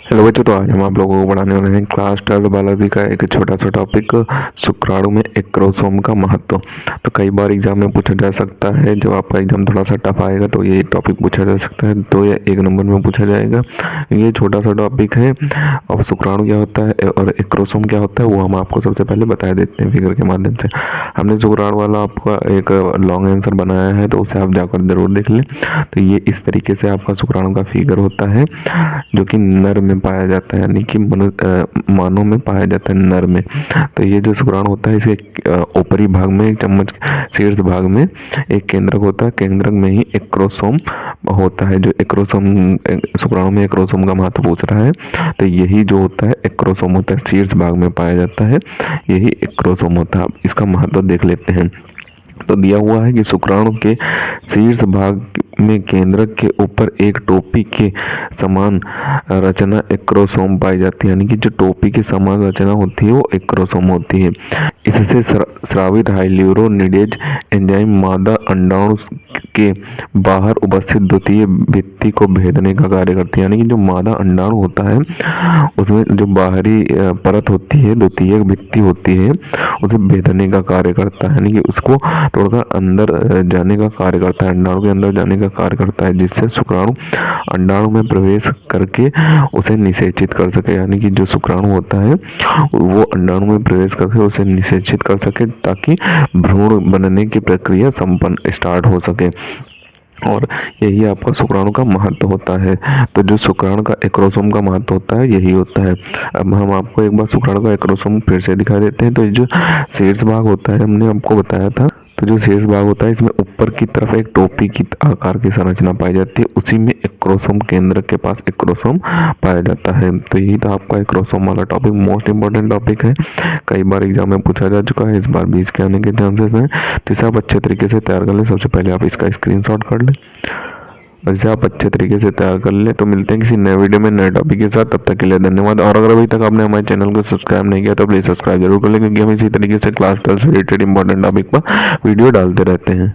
Hello बच्चों, तो आज हम आप लोगों को पढ़ाने वाले हैं क्लास 12 बायोलॉजी का एक छोटा सा टॉपिक, शुक्राणु में एक्रोसोम का महत्व। तो कई बार एग्जाम में पूछा जा सकता है, जब आपका एग्जाम थोड़ा सा टफ आएगा तो ये टॉपिक पूछा जा सकता है, तो ये 1 नंबर में पूछा जाएगा। ये छोटा सा टॉपिक है। और शुक्राणु क्या होता है और एक्रोसोम क्या होता है वो हम आपको सबसे पहले बता देते हैं फिगर के माध्यम से। हमने शुक्राणु वाला आपका एक लॉन्ग आंसर बनाया है, तो उसे आप जाकर जरूर देख लें। तो ये इस तरीके से आपका शुक्राणु का फिगर होता है, जो कि नर में पाया जाता है, यानी कि मानव में पाया जाता है, नर में। तो ये जो शुक्राणु होता है, इसके ऊपरी भाग में एक चम्मच शीर्ष भाग में एक केंद्रक होता है। केंद्रक में ही एक्रोसोम होता है। जो एक्रोसोम, शुक्राणु में एक्रोसोम का महत्व पूछ रहा है, तो यही जो होता है एक्रोसोम होता है, शीर्ष भाग में पाया जाता है, यही एक्रोसोम होता है। अब इसका महत्व देख लेते हैं। तो दिया हुआ है कि शुक्राणु के शीर्ष भाग में केंद्रक के ऊपर एक टोपी के समान रचना एक्रोसोम पाई जाती है, यानी कि जो टोपी के समान रचना होती है वो एक्रोसोम होती है। इससे स्रावित हाइल्यूरोनिडेज एंजाइम मादा अंडाणु के बाहर उपस्थित द्वितीय भित्ति को भेदने का कार्य करती है, यानी कि जो मादा अंडाणु होता है उसमें जो बाहरी परत होती है, द्वितीय भित्ति होती है, उसे भेदने का कार्य करता है, यानी कि उसको तोड़कर अंदर जाने का कार्य करता है, अंडाणु के अंदर जाने का कार्य करता है, जिससे शुक्राणु अंडाणु में प्रवेश करके उसे निषेचित कर सके। यानी कि जो शुक्राणु होता है वो अंडाणु में प्रवेश करके उसे निषेचित कर सके, ताकि भ्रूण बनने की प्रक्रिया संपन्न स्टार्ट हो सके। और यही आपका शुक्राणु का महत्व होता है। तो जो शुक्राणु का एक्रोसोम का महत्व होता है यही होता है। अब हम आपको एक बार शुक्राणु का एक्रोसोम फिर से दिखा देते हैं। तो ये जो शीर्ष भाग होता है, हमने आपको बताया था, तो जो शीर्ष भाग होता है इसमें ऊपर की तरफ एक टोपी की आकार की संरचना पाई जाती है, उसी में एक्रोसोम, केंद्र के पास एक्रोसोम पाया जाता है। तो यही था आपका एक्रोसोम वाला टॉपिक, मोस्ट इंपॉर्टेंट टॉपिक है, कई बार एग्जाम में पूछा जा चुका है, इस बार भी इसके आने के चांसेस हैं। तो इसे आप अच्छे तरीके से तैयार कर लें। सबसे पहले आप इसका स्क्रीनशॉट कर लें, और इसे आप अच्छे तरीके से तैयार कर लें। तो मिलते हैं किसी नए वीडियो में नए टॉपिक के साथ, तब तक के लिए धन्यवाद। और अगर अभी तक आपने हमारे चैनल को सब्सक्राइब नहीं किया तो प्लीज़ सब्सक्राइब जरूर कर लें, क्योंकि हम इसी तरीके से क्लास 12 से रिलेटेड इंपॉर्टेंट टॉपिक पर वीडियो डालते रहते हैं।